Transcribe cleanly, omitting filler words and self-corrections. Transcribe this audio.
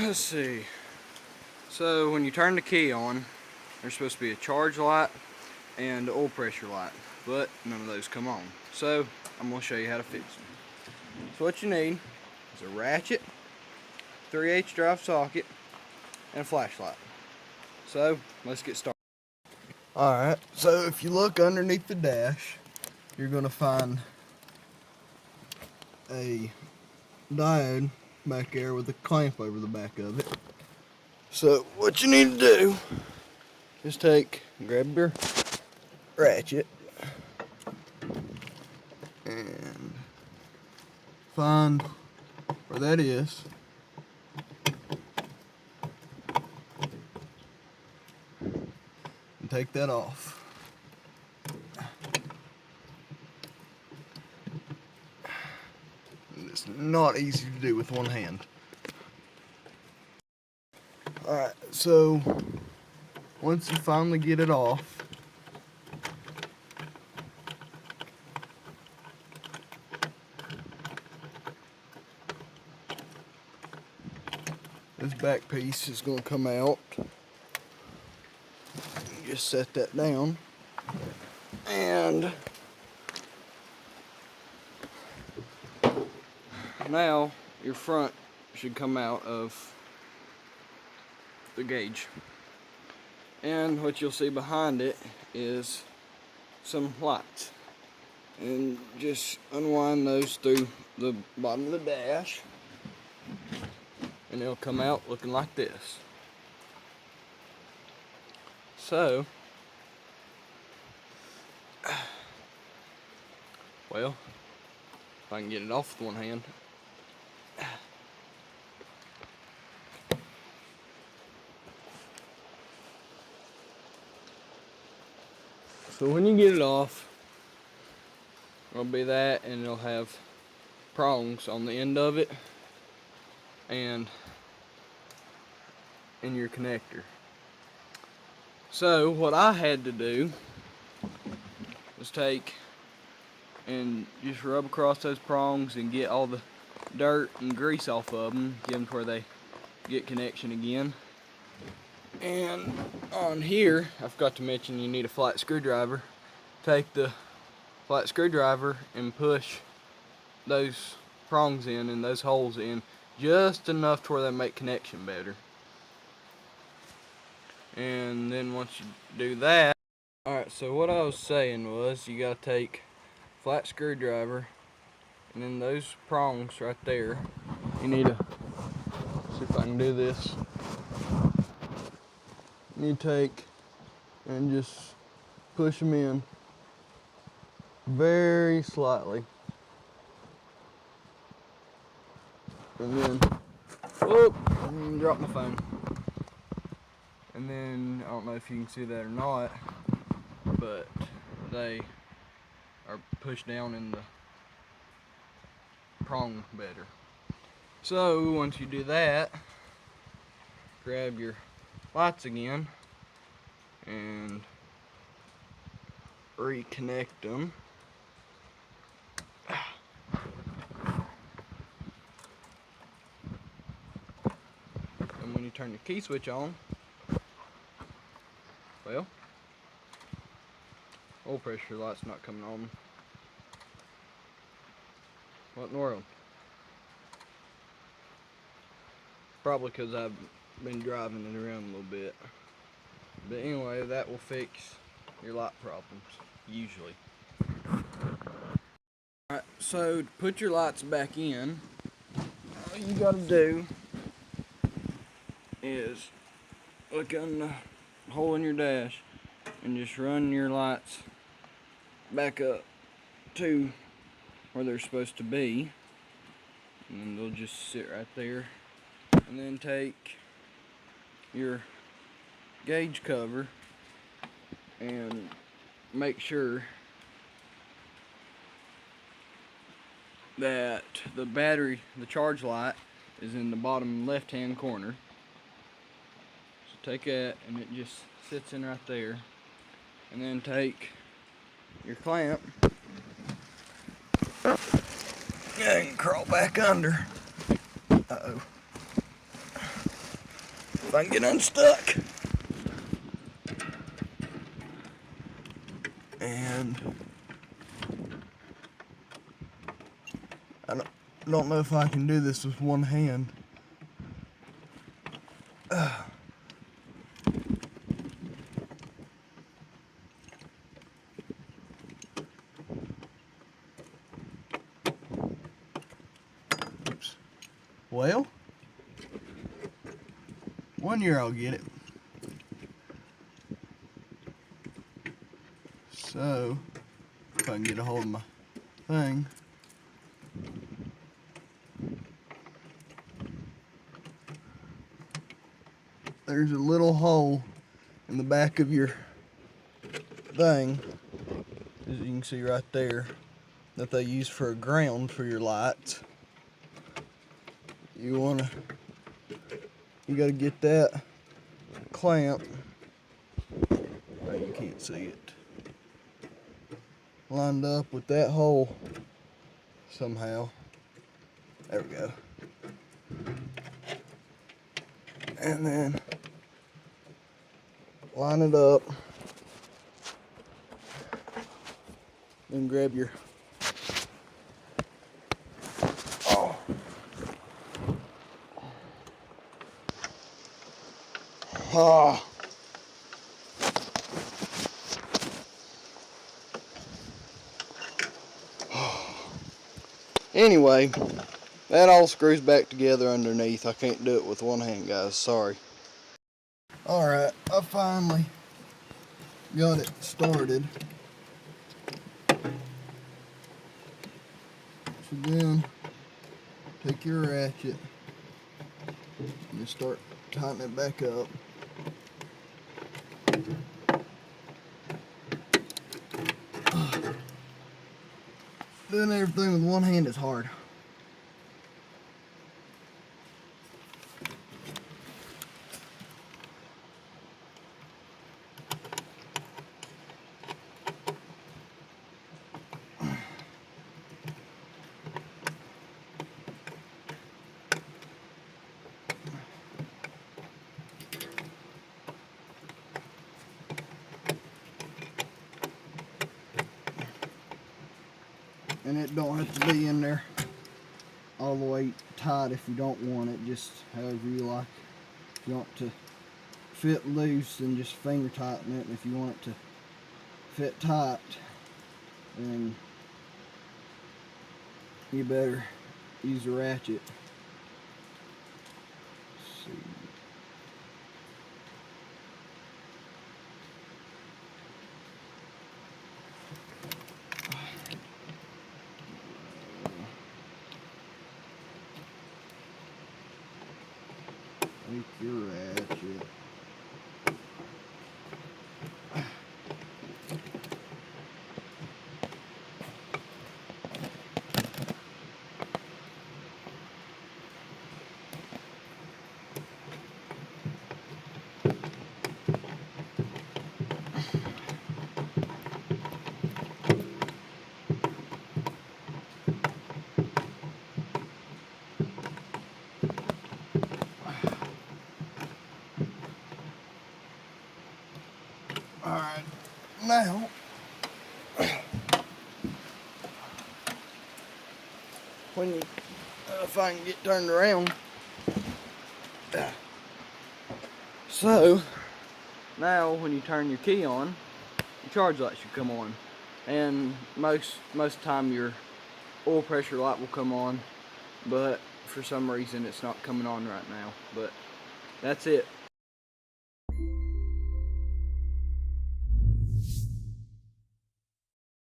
Let's see. So when you turn the key on, there's supposed to be a charge light and oil pressure light, but none of those come on. So I'm going to show you how to fix them. So what you need is a ratchet, 3/8 drive socket, and a flashlight. So let's get started. Alright, so if you look underneath the dash, you're going to find a diode back there with a clamp over the back of it. So what you need to do is grab your ratchet and find where that is. And take that off. It's not easy to do with one hand. Alright, so once you finally get it off, this back piece is going to come out. You just set that down, and now your front should come out of the gauge, and what you'll see behind it is some lights, and just unwind those through the bottom of the dash, and it'll come out looking like this. So, well, if I can get it off with one hand. So when you get it off, it'll be that, and it'll have prongs on the end of it and in your connector. So what I had to do was take and just rub across those prongs and get all the dirt and grease off of them, get them to where they get connection again. And on here, I forgot to mention you need a flat screwdriver. Take the flat screwdriver and push those prongs in and those holes in just enough to where they make connection better. And then once you do that, alright, so what I was saying was you gotta take flat screwdriver, and then those prongs right there, you need to, see if I can do this. You take and just push them in very slightly, and then whoop, and drop my phone. And then I don't know if you can see that or not, but they are pushed down in the prong better. So once you do that, grab your lights again and reconnect them. And when you turn the key switch on, well, oil pressure light's not coming on. What in the world? Probably because I've been driving it around a little bit. But anyway, that will fix your light problems, usually. Alright, so to put your lights back in, all you gotta do is look in the hole in your dash and just run your lights back up to where they're supposed to be, and then they'll just sit right there. And then take your gauge cover and make sure that the battery, the charge light, is in the bottom left hand corner. So take that, and it just sits in right there. And then take your clamp and crawl back under. Uh-oh. if I can get unstuck. And I don't know if I can do this with one hand. Oops. Well, one year I'll get it. So, if I can get a hold of my thing. There's a little hole in the back of your thing, as you can see right there, that they use for a ground for your lights. You gotta get that clamp, oh, you can't see it, lined up with that hole somehow. There we go. And then line it up. Then grab your Anyway, that all screws back together underneath. I can't do it with one hand, guys. Sorry. Alright, I finally got it started. So then, take your ratchet and just start tightening it back up. Doing everything with one hand is hard. And it don't have to be in there all the way tight if you don't want it, just however you like. If you want to fit loose, then just finger tighten it. And if you want it to fit tight, then you better use a ratchet. Let's see. Take your ratchet. Alright, now when you, if I can get turned around. So, now when you turn your key on, your charge light should come on. And most of the time your oil pressure light will come on, but for some reason it's not coming on right now. But that's it.